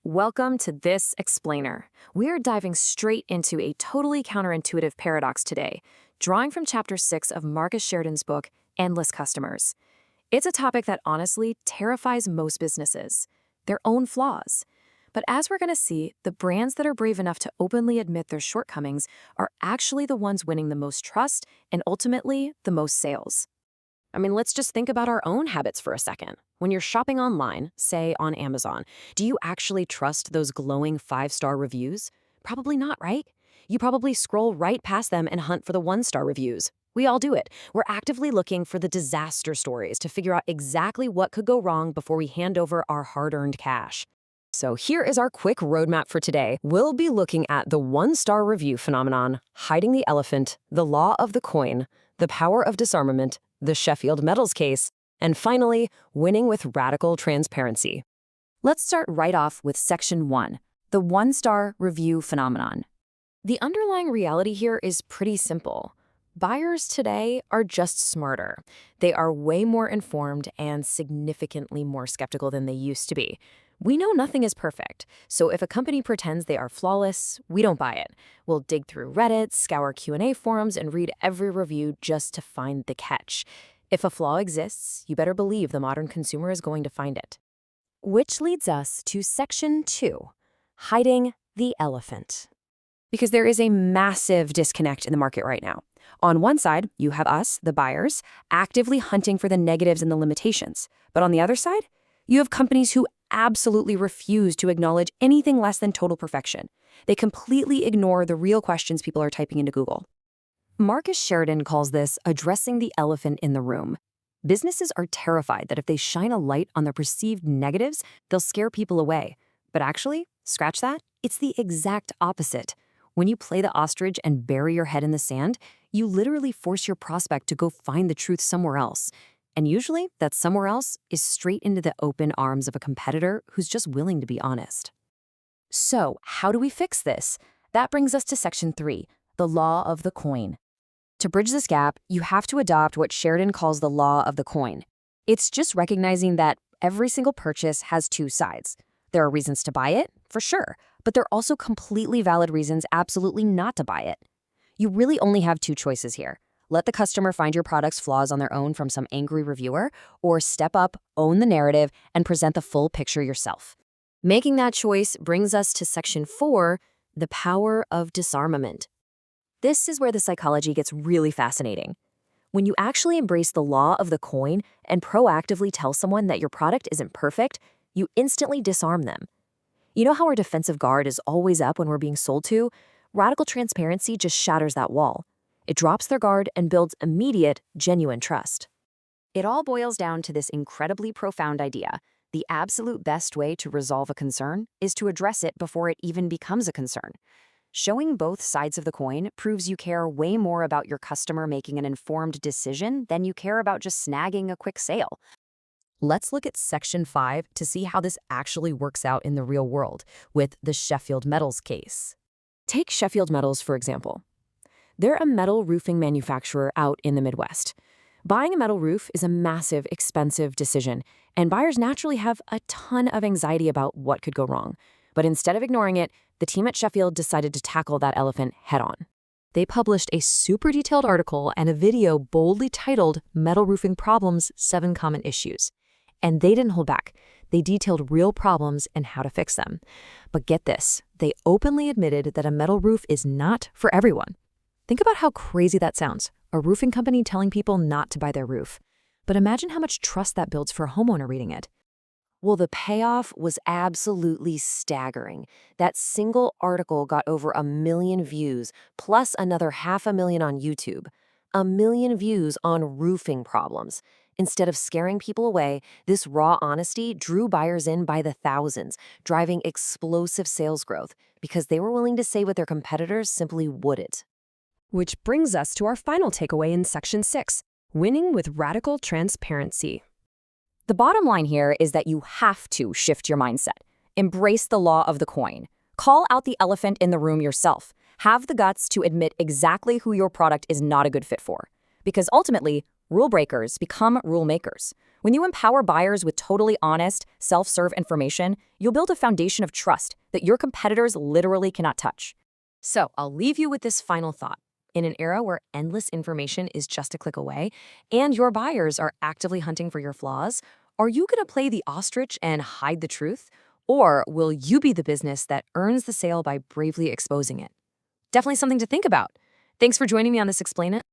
Welcome to This Explainer. We're diving straight into a totally counterintuitive paradox today, drawing from Chapter 6 of Marcus Sheridan's book, Endless Customers. It's a topic that honestly terrifies most businesses, their own flaws. But as we're going to see, the brands that are brave enough to openly admit their shortcomings are actually the ones winning the most trust and ultimately the most sales. Let's just think about our own habits for a second. When you're shopping online, say on Amazon, do you actually trust those glowing 5-star reviews? Probably not, right? You probably scroll right past them and hunt for the 1-star reviews. We all do it. We're actively looking for the disaster stories to figure out exactly what could go wrong before we hand over our hard-earned cash. So here is our quick roadmap for today. We'll be looking at the 1-star review phenomenon, hiding the elephant, the law of the coin, the power of disarmament, the Sheffield Metals case, and finally, winning with radical transparency. Let's start right off with Section 1, the 1-star review phenomenon. The underlying reality here is pretty simple. Buyers today are just smarter. They are way more informed and significantly more skeptical than they used to be. We know nothing is perfect, so if a company pretends they are flawless, we don't buy it. We'll dig through Reddit, scour Q&A forums, and read every review just to find the catch. If a flaw exists, you better believe the modern consumer is going to find it. Which leads us to Section 2, hiding the elephant. Because there is a massive disconnect in the market right now. On one side, you have us, the buyers, actively hunting for the negatives and the limitations. But on the other side, you have companies who absolutely refuse to acknowledge anything less than total perfection. They completely ignore the real questions people are typing into Google. Marcus Sheridan calls this addressing the elephant in the room. Businesses are terrified that if they shine a light on their perceived negatives, they'll scare people away. But actually, scratch that, it's the exact opposite. When you play the ostrich and bury your head in the sand, you literally force your prospect to go find the truth somewhere else. And usually, that somewhere else is straight into the open arms of a competitor who's just willing to be honest. So, how do we fix this? That brings us to Section 3, the law of the coin. To bridge this gap, you have to adopt what Sheridan calls the law of the coin. It's just recognizing that every single purchase has two sides. There are reasons to buy it, for sure, but there are also completely valid reasons absolutely not to buy it. You really only have two choices here. Let the customer find your product's flaws on their own from some angry reviewer, or step up, own the narrative, and present the full picture yourself. Making that choice brings us to Section 4, the power of disarmament. This is where the psychology gets really fascinating. When you actually embrace the law of the coin and proactively tell someone that your product isn't perfect, you instantly disarm them. You know how our defensive guard is always up when we're being sold to? Radical transparency just shatters that wall. It drops their guard and builds immediate, genuine trust. It all boils down to this incredibly profound idea. The absolute best way to resolve a concern is to address it before it even becomes a concern. Showing both sides of the coin proves you care way more about your customer making an informed decision than you care about just snagging a quick sale. Let's look at Section 5 to see how this actually works out in the real world with the Sheffield Metals case. Take Sheffield Metals, for example. They're a metal roofing manufacturer out in the Midwest. Buying a metal roof is a massive, expensive decision, and buyers naturally have a ton of anxiety about what could go wrong. But instead of ignoring it, the team at Sheffield decided to tackle that elephant head-on. They published a super detailed article and a video boldly titled Metal Roofing Problems: 7 Common Issues. And they didn't hold back. They detailed real problems and how to fix them. But get this, they openly admitted that a metal roof is not for everyone. Think about how crazy that sounds, a roofing company telling people not to buy their roof. But imagine how much trust that builds for a homeowner reading it. Well, the payoff was absolutely staggering. That single article got over 1 million views, plus another 500,000 on YouTube. 1 million views on roofing problems. Instead of scaring people away, this raw honesty drew buyers in by the thousands, driving explosive sales growth because they were willing to say what their competitors simply wouldn't. Which brings us to our final takeaway in Section 6, winning with radical transparency. The bottom line here is that you have to shift your mindset. Embrace the law of the coin. Call out the elephant in the room yourself. Have the guts to admit exactly who your product is not a good fit for. Because ultimately, Rule breakers become rule makers. When you empower buyers with totally honest, self-serve information, you'll build a foundation of trust that your competitors literally cannot touch. So I'll leave you with this final thought. In an era where endless information is just a click away and your buyers are actively hunting for your flaws, are you going to play the ostrich and hide the truth? Or will you be the business that earns the sale by bravely exposing it? Definitely something to think about. Thanks for joining me on this Explain It.